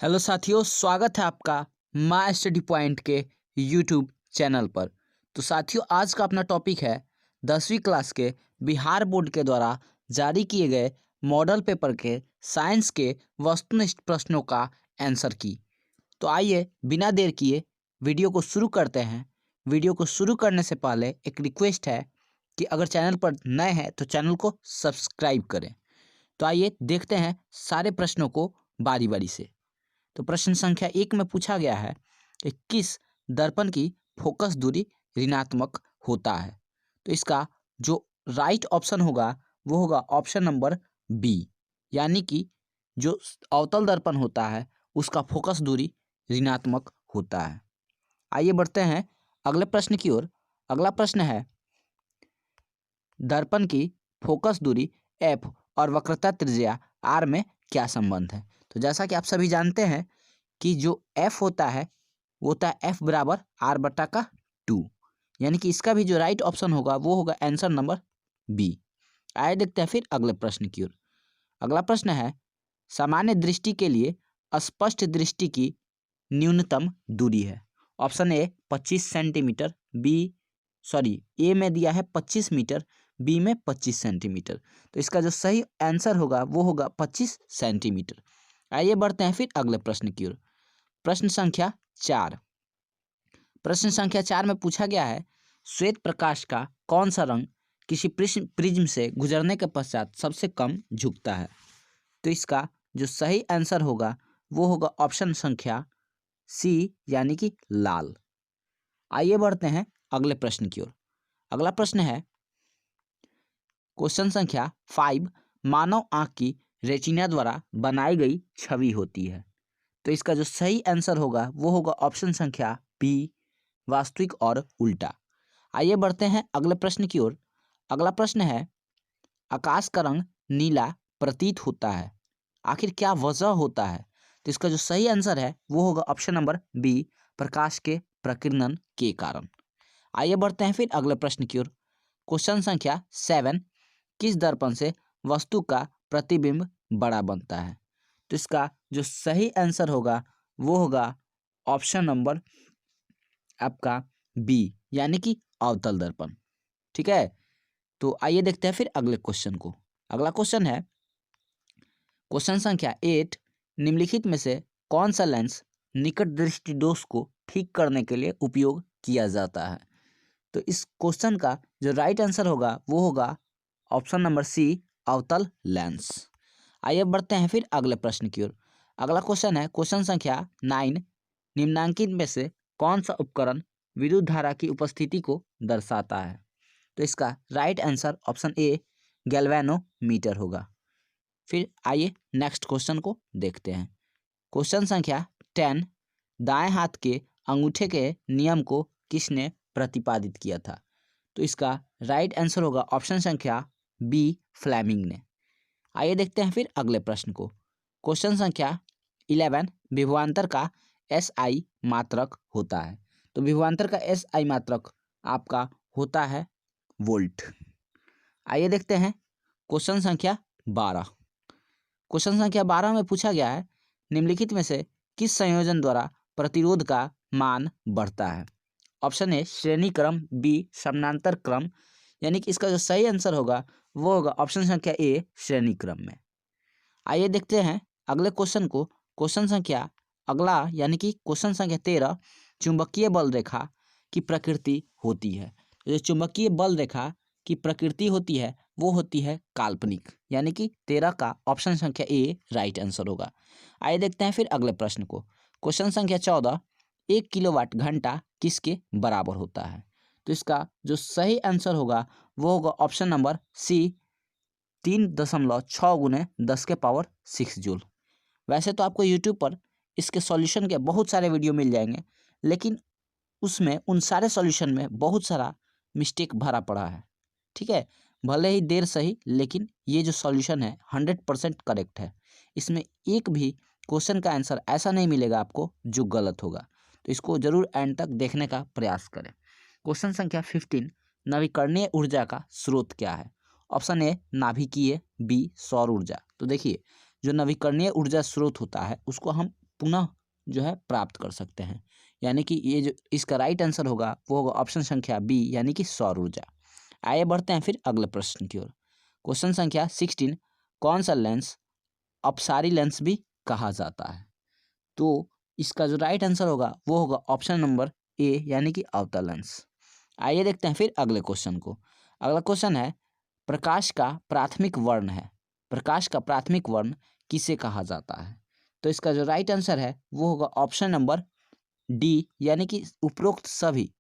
Hello साथियों, स्वागत है आपका माय स्टडी पॉइंट के यूट्यूब चैनल पर। तो साथियों, आज का अपना टॉपिक है 10वीं क्लास के बिहार बोर्ड के द्वारा जारी किए गए मॉडल पेपर के साइंस के वस्तुनिष्ठ प्रश्नों का आंसर की। तो आइए बिना देर किए वीडियो को शुरू करते हैं। वीडियो को शुरू करने से पहले एक रिक्वेस्ट है कि अगर चैनल पर नए हैं तो चैनल को सब्सक्राइब करें। तो आइए देखते हैं सारे प्रश्नों को बारी बारी से। तो प्रश्न संख्या 1 में पूछा गया है कि किस दर्पण की फोकस दूरी ऋणात्मक होता है। तो इसका जो राइट ऑप्शन होगा वो होगा ऑप्शन नंबर बी, यानी कि जो अवतल दर्पण होता है उसका फोकस दूरी ऋणात्मक होता है। आइए बढ़ते हैं अगले प्रश्न की ओर। अगला प्रश्न है, दर्पण की फोकस दूरी एफ और वक्रता त्रिज्या आर में क्या संबंध है। तो जैसा कि आप सभी जानते हैं कि जो एफ होता है वो होता है एफ बराबर आर बटा का 2, यानी कि इसका भी जो राइट ऑप्शन होगा वो होगा आंसर नंबर बी। आइए देखते हैं फिर अगले प्रश्न की ओर। अगला प्रश्न है, सामान्य दृष्टि के लिए स्पष्ट दृष्टि की न्यूनतम दूरी है। ऑप्शन ए 25 सेंटीमीटर, ए में दिया है 25 मीटर, बी में 25 सेंटीमीटर। तो इसका जो सही आंसर होगा वो होगा 25 सेंटीमीटर। आइए बढ़ते हैं फिर अगले प्रश्न की ओर। प्रश्न संख्या 4। प्रश्न संख्या 4 में पूछा गया है, श्वेत प्रकाश का कौन सा रंग किसी प्रिज्म से गुजरने के पश्चात सबसे कम झुकता है। तो इसका जो सही आंसर होगा वो होगा ऑप्शन संख्या सी, यानी कि लाल। आइए बढ़ते हैं अगले प्रश्न की ओर। अगला प्रश्न है क्वेश्चन संख्या 5, मानव आंख की रेटिना द्वारा बनाई गई छवि होती है। तो इसका जो सही आंसर होगा वो होगा ऑप्शन संख्या बी, वास्तविक और उल्टा। आइए बढ़ते हैं अगले प्रश्न की ओर। अगला प्रश्न है, आकाश का रंग नीला प्रतीत होता है, आखिर क्या वजह होता है। तो इसका जो सही आंसर है वो होगा ऑप्शन नंबर बी, प्रकाश के प्रकीर्णन के कारण। आइए बढ़ते हैं फिर अगले प्रश्न की ओर। क्वेश्चन संख्या 7, किस दर्पण से वस्तु का प्रतिबिंब बड़ा बनता है। तो इसका जो सही आंसर होगा वो होगा ऑप्शन नंबर आपका बी, यानी कि अवतल दर्पण। ठीक है, तो आइए देखते हैं फिर अगले क्वेश्चन को। अगला क्वेश्चन है क्वेश्चन संख्या 8, निम्नलिखित में से कौन सा लेंस निकट दृष्टि दोष को ठीक करने के लिए उपयोग किया जाता है। तो इस क्वेश्चन का जो राइट आंसर होगा वो होगा ऑप्शन नंबर सी, अवतल लेंस। आइए बढ़ते हैं फिर अगले प्रश्न की ओर। अगला क्वेश्चन है क्वेश्चन संख्या 9, निम्नांकित में से कौन सा उपकरण विद्युत धारा की उपस्थिति को दर्शाता है। तो इसका right answer option A, galvanometer होगा। फिर आइए नेक्स्ट क्वेश्चन को देखते हैं। क्वेश्चन संख्या 10, दाएं हाथ के अंगूठे के नियम को किसने प्रतिपादित किया था। तो इसका राइट आंसर होगा ऑप्शन संख्या बी, फ्लेमिंग ने। आइए देखते हैं फिर अगले प्रश्न को। क्वेश्चन संख्या 11, विभवांतर का एस आई मात्रक होता है। तो विभवांतर का एस आई मात्रक आपका होता है वोल्ट। आइए देखते हैं क्वेश्चन संख्या 12। क्वेश्चन संख्या 12 में पूछा गया है, निम्नलिखित में से किस संयोजन द्वारा प्रतिरोध का मान बढ़ता है। ऑप्शन ए श्रेणी क्रम, बी समानांतर क्रम, यानी कि इसका जो सही आंसर होगा वो होगा ऑप्शन संख्या ए, श्रेणी क्रम में। आइए देखते हैं अगले क्वेश्चन को। क्वेश्चन संख्या अगला यानी कि क्वेश्चन संख्या 13, चुंबकीय बल रेखा की प्रकृति होती है। जो चुंबकीय बल रेखा की प्रकृति होती है वो होती है काल्पनिक, यानी कि 13 का ऑप्शन संख्या ए राइट आंसर होगा। आइए देखते हैं फिर अगले प्रश्न को। क्वेश्चन संख्या 14, 1 किलोवाट घंटा किसके बराबर होता है। तो इसका जो सही आंसर होगा वो होगा ऑप्शन नंबर सी, 3.6 गुने 10 के पावर 6 जूल। वैसे तो आपको यूट्यूब पर इसके सॉल्यूशन के बहुत सारे वीडियो मिल जाएंगे, लेकिन उसमें उन सारे सॉल्यूशन में बहुत सारा मिस्टेक भरा पड़ा है। ठीक है, भले ही देर सही, लेकिन ये जो सॉल्यूशन है 100% करेक्ट है। इसमें एक भी क्वेश्चन का आंसर ऐसा नहीं मिलेगा आपको जो गलत होगा। तो इसको जरूर एंड तक देखने का प्रयास करें। क्वेश्चन संख्या 15, नवीकरणीय ऊर्जा का स्रोत क्या है। ऑप्शन ए नाभिकीय, बी सौर ऊर्जा। तो देखिए, जो नवीकरणीय ऊर्जा स्रोत होता है उसको हम पुनः जो है प्राप्त कर सकते हैं। यानी कि ये जो इसका राइट आंसर होगा वो होगा ऑप्शन संख्या बी यानी कि सौर ऊर्जा। आइए बढ़ते हैं फिर अगले प्रश्न की ओर। क्वेश्चन संख्या 16, कौन सा लेंस अपसारी लेंस भी कहा जाता है? तो इसका जो राइट आंसर होगा वो होगा ऑप्शन नंबर ए यानी कि अवतल लेंस। आइए देखते हैं फिर अगले क्वेश्चन को। अगला क्वेश्चन है, प्रकाश का प्राथमिक वर्ण है, प्रकाश का प्राथमिक वर्ण किसे कहा जाता है? तो इसका जो राइट आंसर है वो होगा ऑप्शन नंबर डी यानी कि उपरोक्त सभी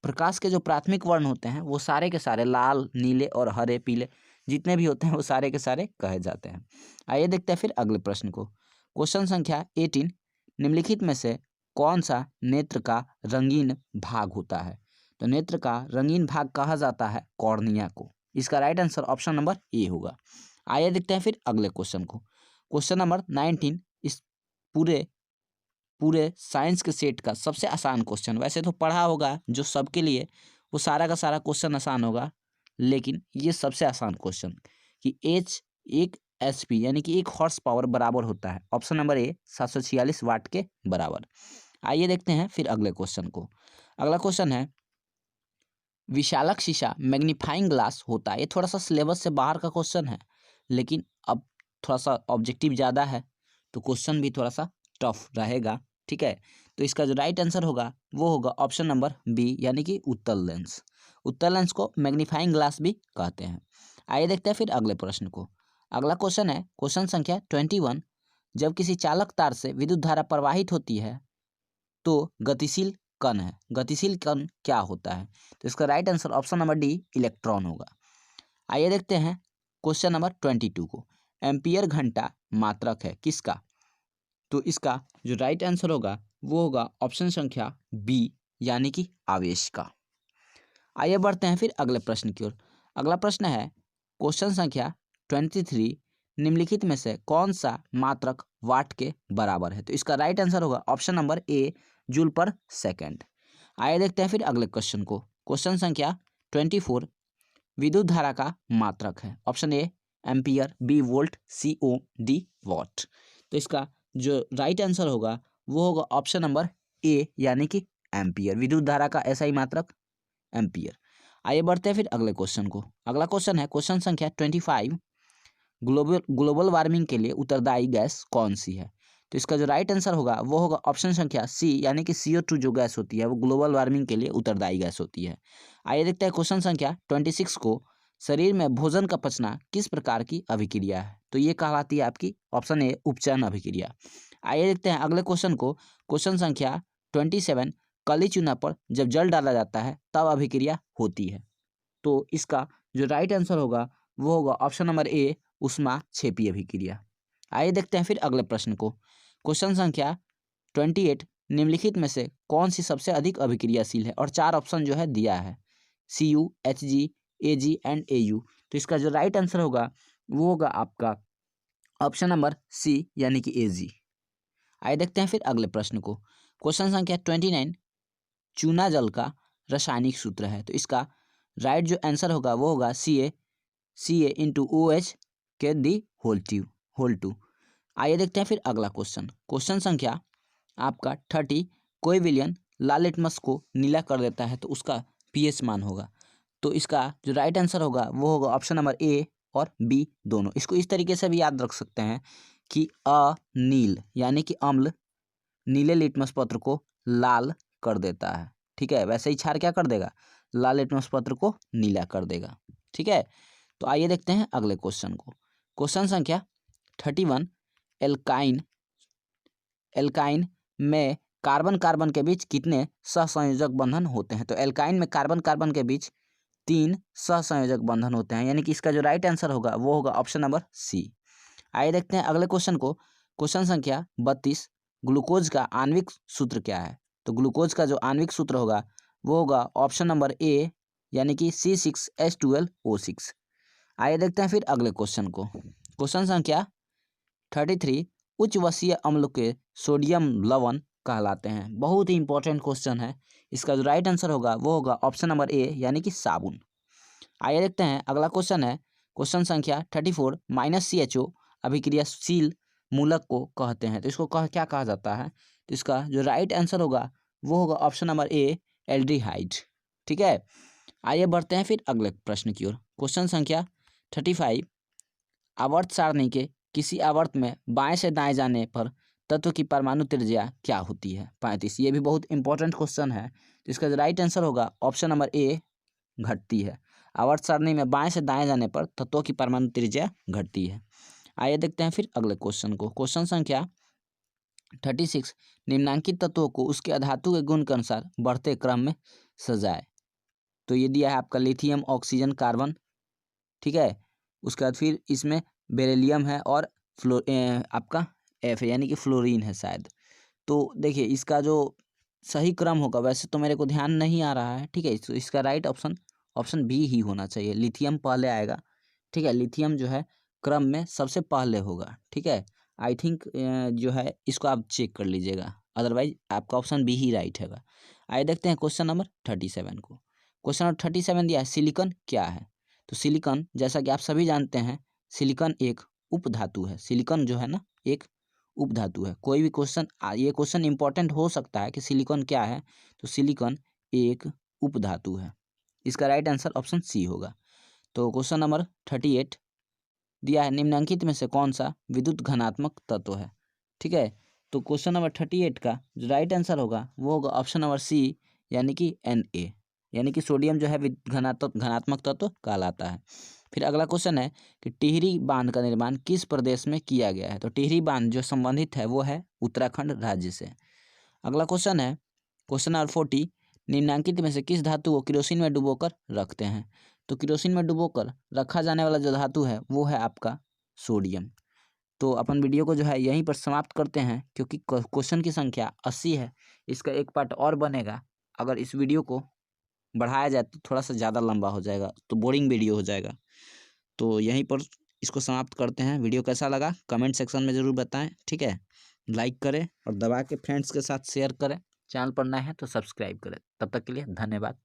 प्रकाश के जो प्राथमिक वर्ण होते हैं वो सारे के सारे लाल, नीले और हरे, पीले जितने भी होते हैं वो सारे के सारे कहे जाते हैं। आइए देखते हैं फिर अगले प्रश्न को। क्वेश्चन संख्या 18, निम्नलिखित में से कौन सा नेत्र का रंगीन भाग होता है? तो नेत्र का रंगीन भाग कहा जाता है कॉर्निया को। इसका right answer option number A होगा। आइए देखते हैं फिर अगले क्वेश्चन को। क्वेश्चन नंबर 19, इस पूरे पूरे साइंस के सेट का सबसे आसान क्वेश्चन। वैसे तो पढ़ा होगा जो सबके लिए वो सारा का सारा क्वेश्चन आसान होगा, लेकिन ये सबसे आसान क्वेश्चन कि एच एक एचपी यानी कि 1 हॉर्स पावर बराबर होता है ऑप्शन नंबर ए 746 वाट के बराबर। आइए देखते हैं फिर अगले क्वेश्चन को। अगला क्वेश्चन है, विशालक शीशा मैग्नीफाइंग ग्लास होता है। ये थोड़ा सा सिलेबस से बाहर का क्वेश्चन है, लेकिन अब थोड़ा सा ऑब्जेक्टिव ज़्यादा है तो क्वेश्चन भी थोड़ा सा टफ रहेगा। ठीक है, तो इसका जो राइट आंसर होगा वो होगा ऑप्शन नंबर बी यानी कि उत्तल लेंस। उत्तल लेंस को मैग्नीफाइंग ग्लास भी कहते हैं। आइए देखते हैं फिर अगले प्रश्न को। अगला क्वेश्चन है क्वेश्चन संख्या 21, जब किसी चालक तार से विद्युत धारा प्रवाहित होती है तो गतिशील कण है, गतिशील कण क्या होता है? तो इसका right answer option number D electron होगा। आइए देखते हैं क्वेश्चन नंबर 22 को। एम्पियर घंटा मात्रक है किसका? तो इसका जो राइट आंसर होगा वो होगा ऑप्शन संख्या बी यानी कि आवेश का। आइए बढ़ते हैं फिर अगले प्रश्न की ओर। अगला प्रश्न है क्वेश्चन संख्या 23, निम्नलिखित में से कौन सा मात्रक वाट के बराबर है? तो इसका राइट आंसर होगा ऑप्शन नंबर ए जूल पर सेकेंड। आइए देखते हैं फिर अगले क्वेश्चन को। क्वेश्चन संख्या 24, विद्युत धारा का मात्रक है option A ampere, B volt, C ohm D watt. तो इसका जो राइट आंसर होगा वो होगा ऑप्शन नंबर ए यानी कि एम्पियर। विद्युत धारा का ऐसा ही मात्रक एम्पियर। आइए बढ़ते हैं फिर अगले क्वेश्चन को। अगला क्वेश्चन है क्वेश्चन संख्या 25, ग्लोबल वार्मिंग के लिए उत्तरदायी गैस कौन सी है? तो इसका जो राइट आंसर होगा वो होगा ऑप्शन संख्या सी यानी कि CO2 जो गैस होती है वो ग्लोबल वार्मिंग के लिए उत्तरदायी गैस होती है। आइए देखते हैं क्वेश्चन संख्या 26 को, शरीर में भोजन का पचना किस प्रकार की अभिक्रिया है? तो ये कहलाती है आपकी ऑप्शन ए उपचयन अभिक्रिया। आइए देखते हैं अगले क्वेश्चन को। क्वेश्चन संख्या 27, कली चूना पर जब जल डाला जाता है तब अभिक्रिया होती है। तो इसका जो राइट आंसर होगा वो होगा ऑप्शन नंबर ए उष्मा क्षेपी अभिक्रिया। आइए देखते हैं फिर अगले प्रश्न को। क्वेश्चन संख्या 28, निम्नलिखित में से कौन सी सबसे अधिक अभिक्रियाशील है? और 4 ऑप्शन जो है दिया है CU, HG, AG and AU। तो इसका जो राइट आंसर होगा वो होगा आपका ऑप्शन नंबर सी यानी कि AG। आइए देखते हैं फिर अगले प्रश्न को। क्वेश्चन संख्या 29, चूना जल का रासायनिक सूत्र है। तो इसका राइट जो आंसर होगा वो होगा Ca इंटू OH के दी होल टू। आइए देखते हैं फिर अगला क्वेश्चन। क्वेश्चन संख्या आपका 30, कोई विलयन लाल लिटमस को नीला कर देता है तो उसका pH मान होगा। तो इसका जो राइट आंसर होगा वो होगा ऑप्शन नंबर ए और बी दोनों। इसको इस तरीके से भी याद रख सकते हैं कि अनील यानी कि अम्ल नीले लिटमस पत्र को लाल कर देता है। ठीक है, वैसे ही क्षार क्या कर देगा? लाल लिटमस पत्र को नीला कर देगा। ठीक है, तो आइए देखते हैं अगले क्वेश्चन को। क्वेश्चन संख्या 31, एल्काइन में कार्बन कार्बन के बीच कितने सहसंयोजक बंधन होते हैं? तो एल्काइन में कार्बन कार्बन के बीच 3 सहसंयोजक बंधन होते हैं, यानी कि इसका जो राइट आंसर होगा वो होगा ऑप्शन नंबर सी। आइए देखते हैं अगले क्वेश्चन को। क्वेश्चन संख्या 32, ग्लूकोज का आणविक सूत्र क्या है? तो ग्लूकोज का जो आणविक सूत्र होगा वो होगा ऑप्शन नंबर ए यानी कि C6H12O6। आइए देखते हैं फिर अगले क्वेश्चन को। क्वेश्चन संख्या 33, उच्च वसीय अम्ल के सोडियम लवण कहलाते हैं। बहुत ही इंपॉर्टेंट क्वेश्चन है। इसका जो राइट आंसर होगा वो होगा ऑप्शन नंबर ए यानी कि साबुन। आइए देखते हैं अगला क्वेश्चन है क्वेश्चन संख्या 34, -CHO अभिक्रियाशील मूलक को कहते हैं। तो इसको क्या कहा जाता है? तो इसका जो राइट आंसर होगा वो होगा ऑप्शन नंबर ए, एल्डिहाइड। ठीक है, आइए बढ़ते हैं फिर अगले प्रश्न की ओर। क्वेश्चन संख्या 35, आवर्त सारणी के किसी आवर्त में बाएं से दाएं जाने पर तत्व की परमाणु त्रिज्या क्या होती है? 35। ये भी बहुत इंपॉर्टेंट क्वेश्चन है। तो इसका जो राइट आंसर होगा ऑप्शन नंबर ए, घटती है। आवर्त सारणी में बाएं से दाएं जाने पर तत्वों की परमाणु त्रिज्या घटती है। आइए देखते हैं फिर अगले क्वेश्चन को। क्वेश्चन संख्या 36, निम्नांकित तत्वों को उसके अधातु के गुण के अनुसार बढ़ते क्रम में सजाए। तो ये दिया है आपका लिथियम, ऑक्सीजन, कार्बन। ठीक है, उसके बाद फिर इसमें बेरिलियम है और आपका एफ यानी कि फ्लोरीन है शायद। तो देखिए इसका जो सही क्रम होगा, वैसे तो मेरे को ध्यान नहीं आ रहा है। ठीक है, तो इसका राइट ऑप्शन बी ही होना चाहिए, लिथियम पहले आएगा। ठीक है, लिथियम जो है क्रम में सबसे पहले होगा। ठीक है, आई थिंक जो है इसको आप चेक कर लीजिएगा, अदरवाइज आपका ऑप्शन बी ही राइट हैगा। आइए देखते हैं क्वेश्चन नंबर 37 को। क्वेश्चन नंबर 37 दिया है, सिलिकॉन क्या है? तो सिलिकॉन, जैसा कि आप सभी जानते हैं, सिलिकॉन एक उपधातु है। सिलिकॉन जो है ना एक उपधातु है। कोई भी क्वेश्चन, ये क्वेश्चन इंपॉर्टेंट हो सकता है कि सिलिकॉन क्या है। तो सिलिकॉन एक उपधातु है। इसका राइट आंसर ऑप्शन सी होगा। तो क्वेश्चन नंबर 38 दिया है, निम्नलिखित में से कौन सा विद्युत घनात्मक तत्व है? ठीक है, तो क्वेश्चन नंबर 38 का जो राइट आंसर होगा वो होगा ऑप्शन नंबर सी, यानी कि Na, यानी कि सोडियम जो है घनात्मक तत्व कहलाता है। फिर अगला क्वेश्चन है कि टिहरी बांध का निर्माण किस प्रदेश में किया गया है? तो टिहरी बांध जो संबंधित है वो है उत्तराखंड राज्य से। अगला क्वेश्चन है क्वेश्चन नंबर 40, निम्नलिखित में से किस धातु को केरोसिन में डुबोकर रखते हैं? तो केरोसिन में डुबोकर रखा जाने वाला जो धातु है वो है आपका सोडियम। तो अपन वीडियो को जो है यहीं पर समाप्त करते हैं, क्योंकि क्वेश्चन की संख्या 80 है। इसका एक पार्ट और बनेगा। अगर इस वीडियो को बढ़ाया जाए तो थोड़ा सा ज़्यादा लंबा हो जाएगा, तो बोरिंग वीडियो हो जाएगा। तो यहीं पर इसको समाप्त करते हैं। वीडियो कैसा लगा कमेंट सेक्शन में ज़रूर बताएं। ठीक है, लाइक करें और दबा के फ्रेंड्स के साथ शेयर करें। चैनल पर नए हैं तो सब्सक्राइब करें। तब तक के लिए धन्यवाद।